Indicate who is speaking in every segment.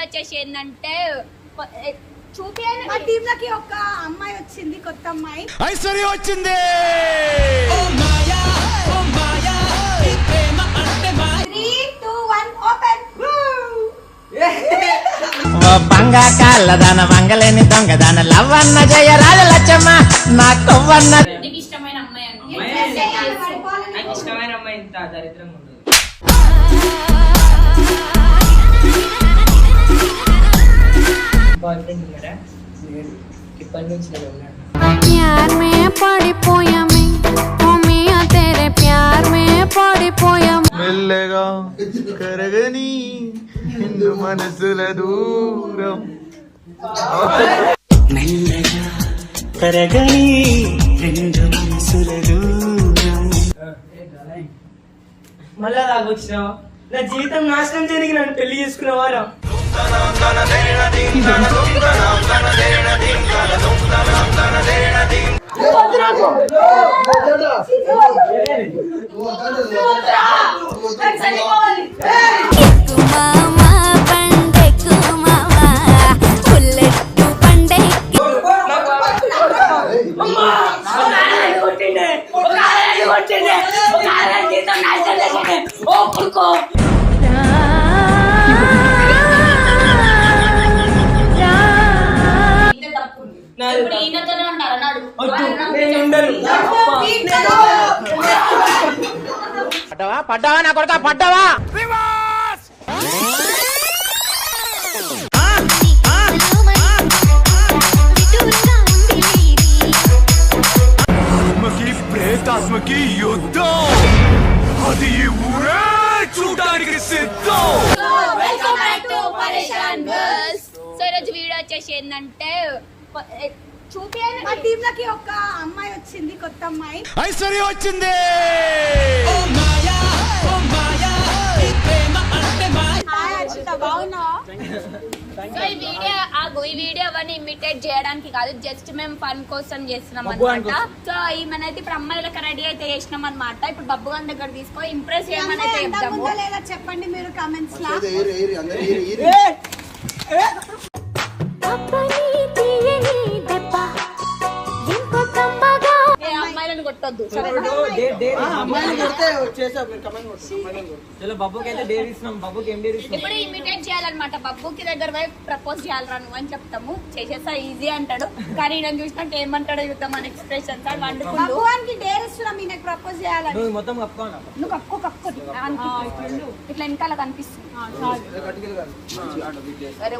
Speaker 1: Video వచ్చేసి ఏంటంటే చూపియాలి.
Speaker 2: మా టీమ్ లోకి ఒక అమ్మాయి వచ్చింది, కొత్త అమ్మాయి
Speaker 3: ఐశ్వర్య వచ్చింది.
Speaker 2: 3, 2, 1 ఓపెన్.
Speaker 4: బంగా కాళ్ళదాన మంగళని దొంగదాన లవ్వన్న జయరాజ లచ్చమ్మ నా కొవ్వన్న.
Speaker 1: నీకు ఇష్టమైన అమ్మాయి అంటే
Speaker 5: నాకు ఇష్టమైన అమ్మాయి ఇంత దరిద్రంగా ఉండదు. బాయ్ ఫ్రెండ్ ఉన్నాడా? ఇప్పటి నుంచి నేను ఉన్నాను.
Speaker 6: प्यार में पड़ी पोया में ओ मिया तेरे प्यार में पड़ी पोया
Speaker 3: మెల్లగా కరగని హిందూ మనసుల దూరం
Speaker 4: మెల్లగా కరగని రెండు మనసుల దూరం.
Speaker 5: మళ్ళా తాగొచ్చినావు. నా జీవితం నాశనం చేయడానికి నన్ను పెళ్లి చేసుకునేవారా?
Speaker 6: మామా పండెకు మామా బుల్లెట్ పండెకి
Speaker 1: ఇప్పుడు ఈయనతోనే ఉంటారు అన్నాడు.
Speaker 5: నేను ఉండను.
Speaker 4: పడ్డావా పడ్డావా నా కొడుకా పడ్డావా.
Speaker 3: ఆత్మకి ప్రేతాత్మకి యుద్ధం, అది ఈ ఊరే చూడడానికి సిద్ధం.
Speaker 1: వెల్కమ్ బ్యాక్ టు పరేషాన్ గర్ల్స్. సో ఈరోజు వీడియో వచ్చేసి ఏంటంటే చూపియాలి.
Speaker 2: మా టీమ్ లోకి ఒక అమ్మాయి వచ్చింది, కొత్త అమ్మాయి
Speaker 3: ఐశ్వర్య వచ్చింది.
Speaker 2: హాయ్ అర్చిత, బాగున్నావా?
Speaker 1: సో ఈ వీడియో అవన్నీ ఇమిటేట్ చేయడానికి కాదు, జస్ట్ మేము ఫన్ కోసం చేస్తున్నాం అనమాట. సో ఈమెనైతే ఇప్పుడు అమ్మాయిలకు రెడీ అయితే చేసినాం అనమాట. ఇప్పుడు బబ్బు గారి దగ్గర తీసుకో ఇంప్రెస్ చేయమని అయితే
Speaker 2: ఎంత
Speaker 1: చెప్తాము.
Speaker 2: ఉందో లేదా చెప్పండి మీరు కామెంట్స్ లా.
Speaker 6: తప్పని తీయని దెబ్బ ఇంకో కమ్మగా
Speaker 1: ఏ అమ్మాయిలను కొట్టొద్దు.
Speaker 5: బాబుకి డేర్ ఇస్తున్నాం. బాబుకి ఏం డేర్ ఇస్తున్నాం?
Speaker 1: ఇప్పుడు ఇమిటేట్ చేయాలన్నమాట. బబ్బుకి దగ్గర పోయి ప్రపోజ్ చేయాలరా నువ్వు అని చెప్తాము. చేసేస్తా ఈజీ అంటాడు, కానీ నేను చూసినట్టు ఏమంటాడో చూద్దాం మన ఎక్స్ప్రెషన్స్ అని వండుకుంటూ.
Speaker 2: భగవాన్కి డేర్ ఇస్తున్నాం, ఈయనకి ప్రపోజ్ చేయాలని.
Speaker 5: నువ్వు మొత్తం కప్పుకోనా?
Speaker 1: నువ్వు కప్పుకో ఇట్లా వెనకాల కనిపిస్తుంది. అరే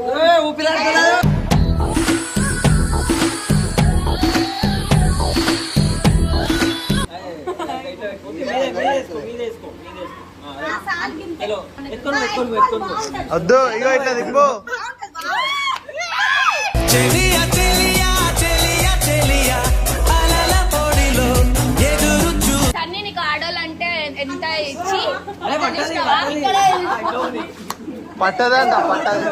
Speaker 2: ఆ సాల్ కింద.
Speaker 3: వద్దు, ఇగో ఇట్లా దిక్కు.
Speaker 1: సన్నీ నీకు ఆడోళ్ళంటే ఎంత ఇచ్చి
Speaker 3: పట్టదంట పట్టదు.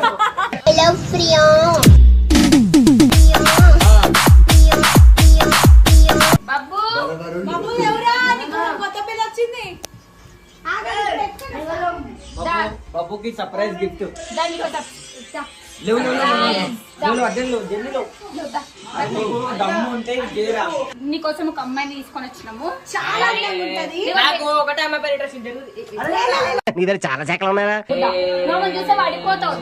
Speaker 1: బబ్బు
Speaker 2: బాబు ఎవరా? నీకు కొత్త పిల్ల వచ్చింది. ఆగండి, ఎక్కడ?
Speaker 5: బాబుకి సర్ప్రైజ్ గిఫ్ట్.
Speaker 1: దానికి ఒక
Speaker 5: లేవు దమ్ము ఉంటే చేరా.
Speaker 1: నీకోసం ఒక అమ్మాయిని తీసుకొని వచ్చినాము.
Speaker 2: చాలా అందంగా ఉంటది.
Speaker 5: నాకు ఒకటే అమ్మాయి పేరు ఇంట్రెస్ట్
Speaker 4: నీ దగ్గర చాలా శాఖలు ఉన్నాయా.
Speaker 1: నువ్వు చూస్తే పడిపోతావు.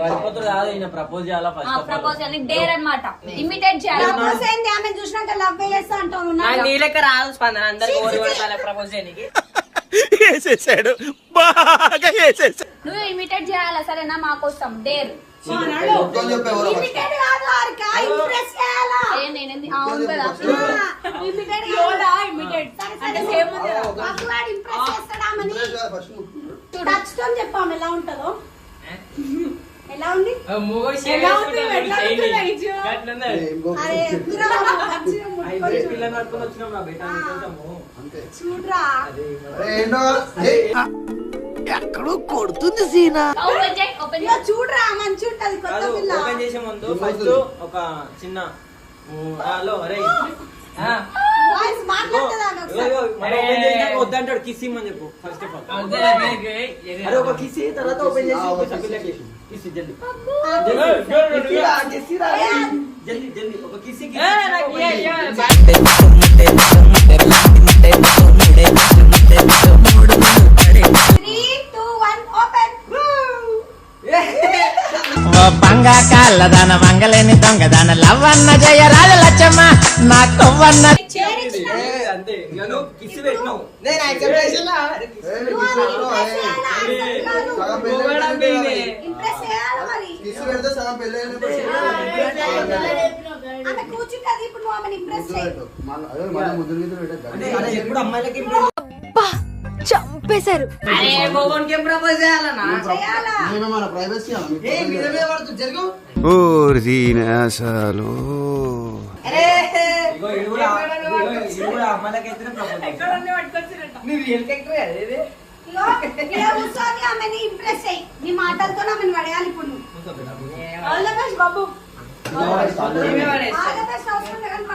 Speaker 5: పడిపోతుంది కాదు, ఈయన ప్రపోజ్ చేయాలా ఫస్ట్.
Speaker 1: ప్రపోజల్ డేర్ అన్నమాట, ఇమిటేట్ చేయాలి.
Speaker 2: ప్రపోజ్ ఏంది? ఆమె చూసినాక లవ్ వేస్తా అంటావు.
Speaker 5: నాకు నీ లెక్క రాదు స్పందన. అందరికి ఓడి పడతాను ప్రపోజ్ చేయడానికి.
Speaker 3: వేసేసాడు, బాగా వేసేసాడు.
Speaker 1: నువ్వు ఇమిటేట్ చేయాలి, సరేనా? మా కోసం డేర్.
Speaker 2: ఇమిటేట్ కాదు హారిక, ఇంప్రెస్ చేయాలా?
Speaker 1: నేనేంది అవును కదా.
Speaker 2: ఇమిటేట్ కాదు.
Speaker 1: ఇమిటేట్
Speaker 2: అంటే సేమ్ ఉంది కదా. భగవాన్ ఇంప్రెస్ చేస్తాడా ఆమెని? టచ్ తో చెప్పాము ఎలా ఉంటుందో. ఎలా ఉంది?
Speaker 5: మూగోడు
Speaker 2: ఎలా ఉంది? ఎట్లా ఉంది లైజు? అరే ఎదురా మంచిగా ముట్టుకొని చూడు.
Speaker 5: పిల్లని పట్టుకొని వచ్చినాం రా బయట కొంచెము.
Speaker 2: చూడురా.
Speaker 4: ఎక్కడో కొడుతుంది సీనా.
Speaker 1: ఓపెన్
Speaker 2: ఇగో చూడురా, మంచిగా ఉంటది కొత్త
Speaker 5: కాదు,
Speaker 2: పిల్ల.
Speaker 5: ఓపెన్ చేసే ముందు ఫస్ట్ ఒక చిన్న హలో అరే
Speaker 2: Guys, మాట్లాడతాను ఒకసారి.
Speaker 5: వద్దంటాడు కిస్ ఇమ్మని చెప్పు ఫస్ట్ ఆఫ్ ఆల్. అరే ఒక కిస్ తర్వాత ఓపెన్ చేసి కిస్ జల్దీ జల్దీ జల్దీ ఒక కిస్
Speaker 4: బంగా కాళ్ళదాన మంగళని దొంగదాన లవ్వన్న జయ రాజ లచ్చమ్మ నా కొవ్వన్న
Speaker 5: అంతే నువ్వు కిస్ పెట్టినావు
Speaker 4: నేను యాక్సెప్ట్ చేసినా
Speaker 2: ఇంప్రెస్ చేయాలి మరి. ఆమె కూర్చుంటది, ఇప్పుడు నువ్వు ఆమెను ఇంప్రెస్ చేయి.
Speaker 5: ఎప్పుడు అమ్మాయిలకి
Speaker 6: చంపేశారు.
Speaker 4: అరే మొగోనికి ఏం ప్రపోజ్ చేయాలన్నా
Speaker 2: చేయాలా?
Speaker 5: అమ్మాయిలకైతే
Speaker 4: మీరు రియల్ క్యారెక్టర్ అదే
Speaker 2: ఇగో, ఇలా కూర్చొని ఆమెని ఇంప్రెస్ చేయి. నీ మాటలతో ఆమెను పడేయాలి ఇప్పుడు నువ్వు. All the best Babu. All the best అవసరం లేదని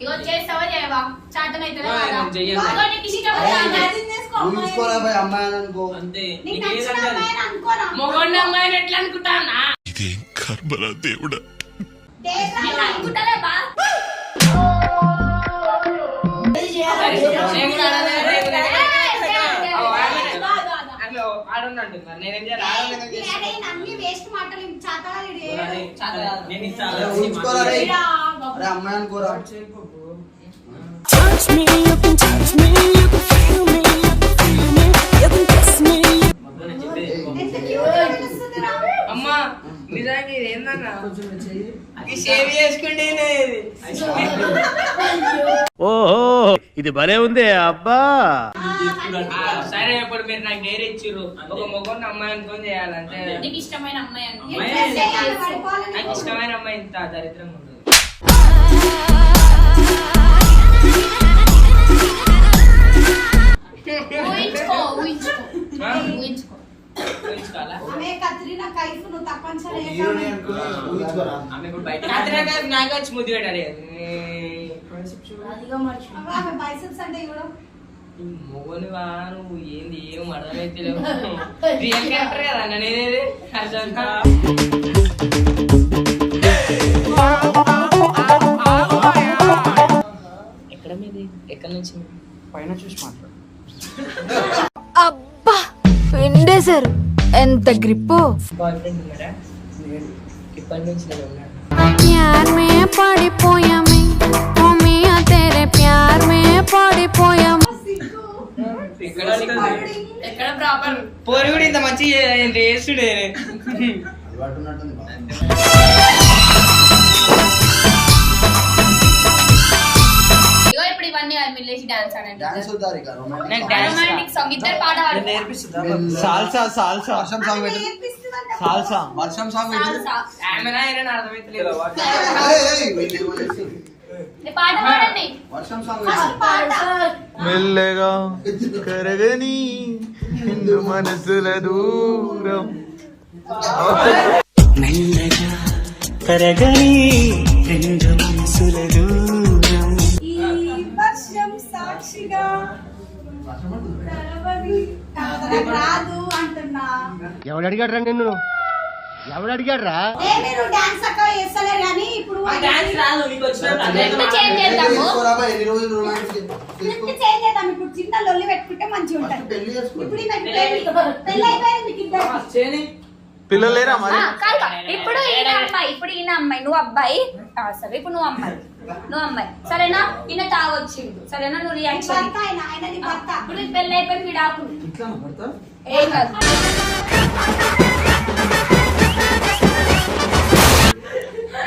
Speaker 1: ఇగో చేస్తావా చేయవా చాటన్ అయితే
Speaker 2: నీకు నచ్చిన అమ్మాయిని అనుకోరా.
Speaker 1: మొగొండ అమ్మాయిని ఎట్లా అనుకుంటానా
Speaker 3: ఇదేం కర్మరా దేవుడా.
Speaker 2: డేట్ రా.
Speaker 1: నేను అనుకుంటానే బా
Speaker 2: అన్ని వేస్ట్ మాటలు చాతగాడు
Speaker 5: అమ్మాయి అనుకోరా
Speaker 4: అమ్మా నిజానికి ఇది ఏందన్నా ఇది షేవ్ చేసుకుంటే
Speaker 3: ఓహో ఇది భలే ఉంది అబ్బా.
Speaker 4: సరే ఇప్పుడు మీరు నాకు డేర్ ఇచ్చిర్రు ఒక మొగోని అమ్మాయి అనుకొని చేయాలంటే
Speaker 1: నీకు ఇష్టమైన అమ్మాయి అనుకో
Speaker 4: నాకు ఇష్టమైన అమ్మాయి ఇంత దరిద్రంగా ఉంటుంది
Speaker 1: ఊహించుకో ఊహించుకో ఊహించుకో
Speaker 4: ఊహించుకోవాలా
Speaker 2: ఆమె కత్రినా కైఫ్ నువ్వు తప్పనిసరిగా
Speaker 4: ఆమె ఇప్పుడు బయట నాకు వచ్చి ముద్దు పెట్టాలి
Speaker 2: ఆమె బైసెప్స్ అంటే కూడా
Speaker 4: మొగోని వా నువ్వు ఏంది ఏం అర్థమైతే రియల్ క్యారెక్టర్ కదా నేనేది ఎక్కడ మీది ఎక్కడి నుంచి
Speaker 5: పైన చూసి మాట్లాడు.
Speaker 6: అబ్బా పిండేశారు. ఎంత గ్రిప్పు.
Speaker 4: బాయ్ ఫ్రెండ్ ఉన్నారా ఇప్పటి నుంచి నేను ఉన్నాను
Speaker 6: प्यार में पड़ी पोया में ओ मियां तेरे प्यार में पड़ी पोया में
Speaker 1: ఎక్కడ ప్రాపర్
Speaker 4: పోరు కూడా ఇంత మంచి రేసుడే
Speaker 1: ఇగో ఇప్పుడు ఇవన్నీ మిల్లేసి డాన్స్ ఆడండి
Speaker 4: నాకు
Speaker 1: రొమాంటిక్ సాంగ్ ఇద్దరు పాట పాడు
Speaker 3: సాల్సా సాల్సా వర్షం సాంగ్ పెట్టు. సాల్సా
Speaker 5: వర్షం సాంగ్
Speaker 1: సాల్సా.
Speaker 4: ఆమెనా అయినా అర్థమైతలేదు
Speaker 1: ఈ పాట పాడండి
Speaker 5: వర్షం సాంగ్
Speaker 2: పాట
Speaker 3: మెల్లగా కరగని హిందూ మనసుల దూరం.
Speaker 7: మెల్లగా కరగని రెండు మనసుల దూరం
Speaker 2: ఈ వర్షం సాక్షిగా తరవని కాదనకు రాదు అంటున్నా.
Speaker 3: ఎవడు అడిగాడు రా నిన్ను? ఎవడు అడిగాడు రా?
Speaker 2: మీరు డాన్స్ అక్క చేస్తలేరు కానీ ఇప్పుడు
Speaker 4: డాన్స్ రాదు నీకు
Speaker 1: నెక్స్ట్ చేంజ్ చేద్దాము
Speaker 5: ఎన్ని రోజులు రొమాన్స్
Speaker 2: స్క్రిప్ట్ చేంజ్ చేద్దాం. ఇప్పుడు చిన్న లొల్లి పెట్టుకుంటే మంచిగా ఉంటుంది.
Speaker 5: పెళ్లి చేసుకో.
Speaker 2: ఇప్పుడు పెళ్ళి అయిపోయింది మీకు ఇద్దరు.
Speaker 3: పిల్లలు లేరా మరి?
Speaker 1: కాదు ఇప్పుడు ఈయన అమ్మాయి ఇప్పుడు ఈయన అమ్మాయి నువ్వు అబ్బాయి సరే ఇప్పుడు నువ్వు అమ్మాయి సరేనా ఈయన తాగొచ్చిండు సరేనా నువ్వు రియాక్షన్
Speaker 2: భర్త ఆయన ఆయన నీ భర్త.
Speaker 1: ఇప్పుడు నీకు పెళ్ళి అయిపోయింది విడాకులు
Speaker 5: ఇట్లా పడతా
Speaker 1: ఏం కాదు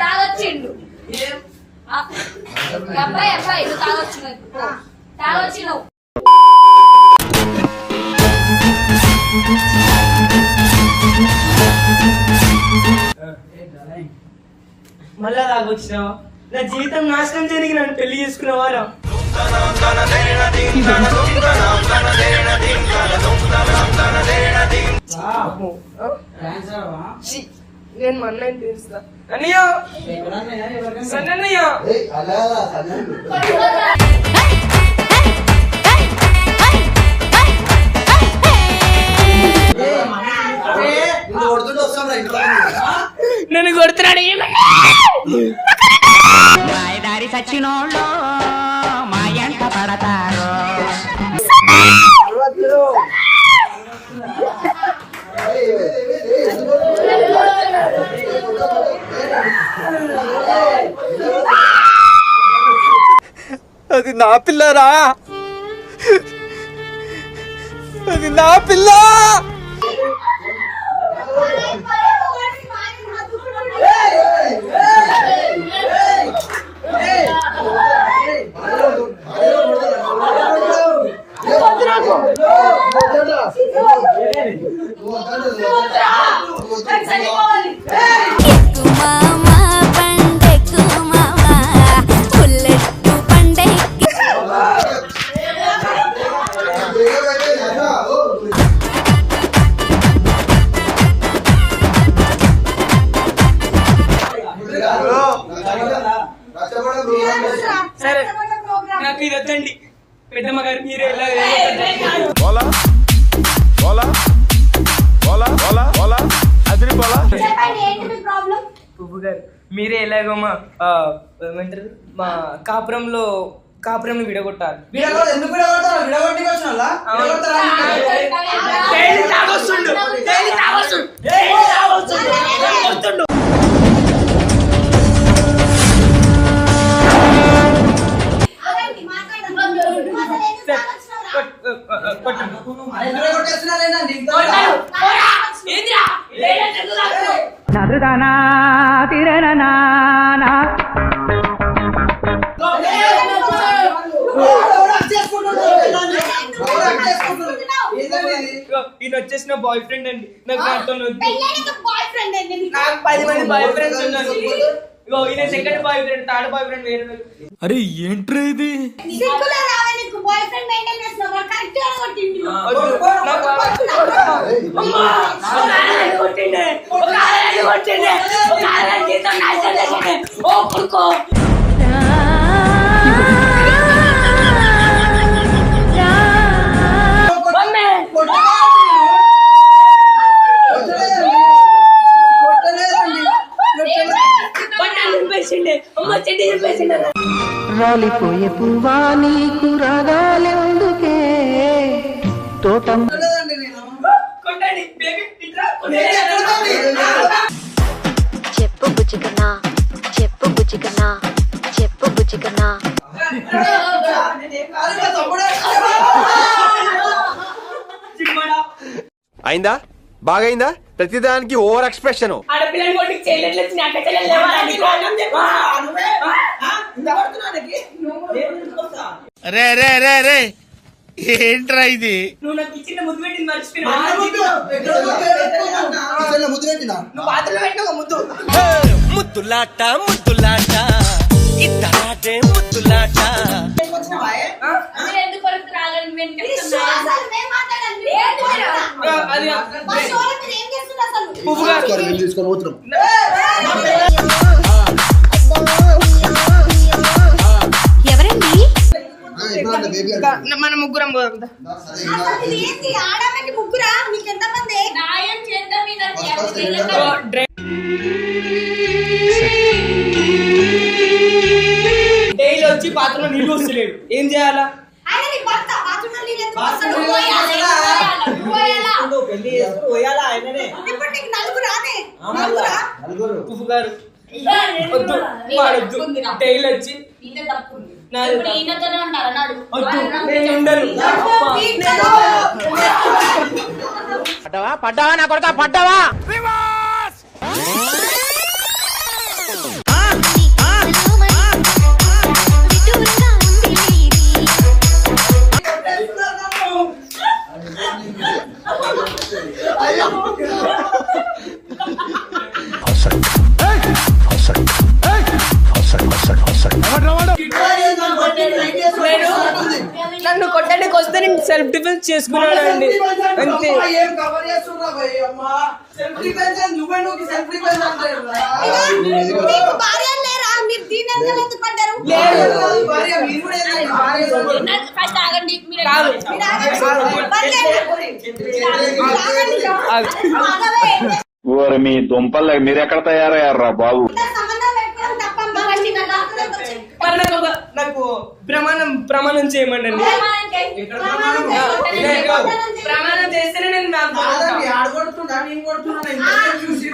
Speaker 1: తాగొచ్చిండు అబ్బాయి నువ్వు తాగొచ్చినావు
Speaker 5: మళ్ళా తాగొచ్చినావా నా జీవితం నాశనం చేయడానికి నన్ను పెళ్లి చేసుకునేవారా
Speaker 4: నేను మా అన్నయ్య తీరుస్తా. అన్నయ్య సన్నయ్య నన్ను కొడుతున్నాడు.
Speaker 8: దారి సచ్చినోళ్ళు మా ఎంట పడతారు.
Speaker 3: అది నా పిల్లరా, అది నా పిల్ల.
Speaker 6: మామా పండెక్కు మామా బుల్లెట్టు పండెక్కి
Speaker 4: సరే నాకు ఇది వద్దండి. పెద్దమ్మ గారు మీరే పువ్వు గారు మీరే ఎలాగో మా ఏమంటారు మా కాపురంలో విడగొట్టాలి.
Speaker 8: నదుదానా తిరనా
Speaker 4: ఈయన వచ్చేసిన బాయ్ ఫ్రెండ్ అండి. నాకు
Speaker 2: నాకు
Speaker 4: 10 మంది బాయ్ ఫ్రెండ్స్ ఉన్నారు. ఇగో ఈయన second boy friend, third boy friend వేరే.
Speaker 3: అరే ఏంట్రా ఇది?
Speaker 8: రాలిపోయే పువ్వా నీకు రాగాలెందుకే తోటం
Speaker 6: చెప్పు బుచ్చికన్నా చెప్పు బుచ్చికన్నా చెప్పు బుచ్చికన్నా
Speaker 3: అయిందా? బాగైందా? ప్రతిదానికి ఓవర్ ఎక్స్ప్రెషన్. రే రే రే రే ఏంట్రా ఇది?
Speaker 4: నువ్వు నాకు ఇచ్చిన ముద్దు పెట్టింది మర్చిపోయినా.
Speaker 7: ముద్దులాట ముద్దులాట ఇద్దరాటే ముద్దులాట.
Speaker 4: పువ్వు గారు
Speaker 6: ఎవరండి?
Speaker 4: మన ముగ్గురం
Speaker 2: ముగ్గురా మీకు ఎంతమంది?
Speaker 4: డైలీ వచ్చి పాత్రలో నీళ్ళు వస్తలేడు, ఏం చేయాలా? పువ్వు గారు వద్దు, వాడొద్దు. డైలీ వచ్చి
Speaker 1: ఈయనతోనే ఉండాలి నాడు.
Speaker 4: నేను ఉండను.
Speaker 8: పడ్డావా నా కొడుకా పడ్డావా?
Speaker 4: నన్ను కొట్టడానికి వస్తే నేను సెల్ఫ్ డిఫెన్స్ చేసుకున్నాను అండి అంతే.
Speaker 5: ఏం కవర్ చేస్తున్నా భయ్ అమ్మా సెల్ఫ్ డిఫెన్స్ నువ్వే నువ్వు సెల్ఫ్ డిఫెన్స్ అంటే
Speaker 2: మీకు భార్య లేరా? మీరు దీని వెనకాల ఎందుకు పడ్డారు?
Speaker 5: భార్య మీరు కూడా ఏదైనా
Speaker 1: ఫస్ట్ ఆగండి మీరు
Speaker 4: కాదు.
Speaker 2: మీరు ఆగండి. ఆగండి.
Speaker 9: ఓరి మీ దుంపలు మీరెక్కడ తయారయ్యారా బాబు?
Speaker 2: సంబంధం పెట్టుకోవడం తప్పమ్మా. ఫస్ట్ నా డాక్టర్ వచ్చి
Speaker 4: మరి నాకు ప్రమాణం చేయమండి. ప్రమాణం చేస్తేనే నేను నాకు
Speaker 5: ఆడగొడుతున్నా నేను కొడుతున్నా చూసి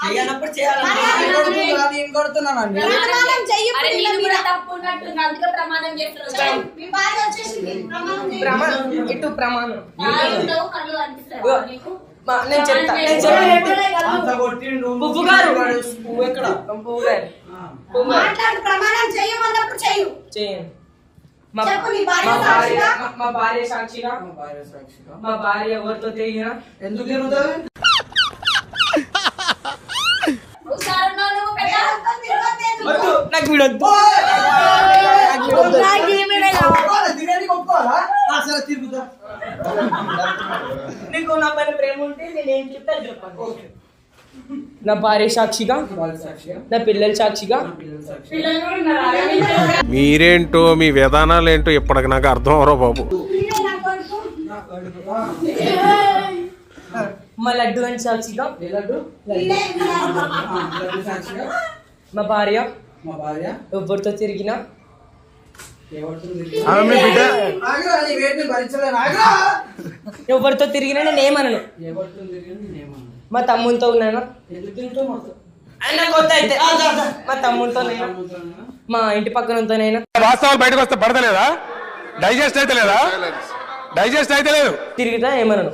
Speaker 5: చేయనప్పుడు చేయాలి నేను కొడుతున్నానండి.
Speaker 2: ప్రమాణం చెయ్యి.
Speaker 1: అరే మీరు కూడా తప్పు ఉన్నట్టుంది అందుకే ప్రమాణం చేస్తున్నారు.
Speaker 2: మీ భార్య వచ్చేసింది. ప్రమాణం చెయ్యి.
Speaker 4: ప్రమాణం ఇటు ప్రమాణం
Speaker 1: ఉండవు, కళ్ళు కనిపిస్తాయా నీకు?
Speaker 4: నేను చెప్తా.
Speaker 5: అంత కొట్టిండు
Speaker 4: పువ్వు గారు
Speaker 5: పువ్వు ఎక్కడ
Speaker 4: పువ్వు గారు
Speaker 2: మాట్లాడు. ప్రమాణం చెయ్యమన్నప్పుడు చెయ్యు.
Speaker 4: చేయండి.
Speaker 2: చెప్పు నీ భార్య సాక్షిగా.
Speaker 4: మా భార్య సాక్షిగా మా భార్య ఎవరితో తిరిగినా
Speaker 5: ఎందుకు తిరుగుతావు
Speaker 1: ఒకసారి ఉన్నావు నువ్వు పెద్ద.
Speaker 4: వద్దు, నాకు వీడొద్దు.
Speaker 5: తిరగడానికి ఒప్పుకోవాలా సరే తిరుగుతా
Speaker 4: నీకు నా పైన ప్రేమ ఉంటే నేను ఏం చెప్తా చెప్పండి. నా భార్య సాక్షిగా నా పిల్లల సాక్షిగా
Speaker 1: పిల్లలు కూడా ఉన్నారు.
Speaker 10: మీరేంటో మీ విధానాలు ఏంటో ఇప్పటికి నాకు అర్థం అవరో బాబు.
Speaker 4: మా లడ్డు అని సాక్షిగా
Speaker 5: లడ్డు సాక్షిగా
Speaker 4: మా భార్య
Speaker 5: మా భార్య
Speaker 4: ఎవరితో తిరిగినా
Speaker 3: ఆమె మీ బిడ్డ
Speaker 5: ఆగ్రా నీ వేటిని భరించలేను ఆగ్రా
Speaker 4: ఎవరితో తిరిగినా నేను ఏమనను.
Speaker 5: ఎవరితో తిరిగి నేనేమన్నా
Speaker 4: మా తమ్మునితో ఉన్నాను.
Speaker 5: ఎందుకు తింటూ మొత్తం
Speaker 4: ఆయన కొత్త అయితే మా తమ్మునితో మా ఇంటి పక్కనతోనైనా
Speaker 10: వాస్తవాలు బయటకు వస్తే పడతలేదా? డైజెస్ట్ అయితే లేదా? డైజెస్ట్ అయితే లేదు.
Speaker 4: తిరిగితే ఏమనను.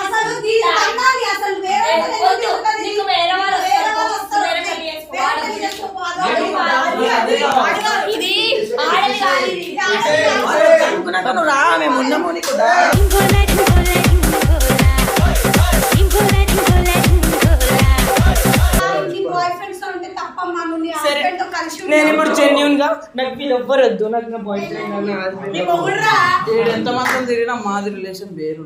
Speaker 2: అసలు దీని అన్నాలి. అసలు వేరే వాళ్ళు ఎందుకు
Speaker 1: వద్దు,
Speaker 2: తిరుగుతారు?
Speaker 1: నీకు వేరే వాళ్ళు
Speaker 2: వేరే
Speaker 1: వస్తారు.
Speaker 2: వాళ్ళు వస్తారు.
Speaker 1: వేరే పెళ్లి చేసుకో.
Speaker 2: వేరే పెళ్లి చేసుకో.
Speaker 1: ఇది ఆడది కాదు, ఇది
Speaker 5: నువ్వు రా మేము ఉన్నాము నీకు రా.
Speaker 2: నీ బాయ్ ఫ్రెండ్స్ తో ఉంటే తప్పమ్మా. నువ్వు నీ
Speaker 4: సరే.
Speaker 2: హస్బెండ్ తో కలిసి
Speaker 4: నేను
Speaker 2: ఉంటావు.
Speaker 4: ఇప్పుడు జెన్యూన్ గా నాకు వీళ్ళు ఎవ్వరు వద్దు. నాకు నా బాయ్ ఫ్రెండ్
Speaker 2: నీ మొగుడురా.
Speaker 5: ఎంత మాత్రం తిరిగినా మాది రిలేషన్ వేరు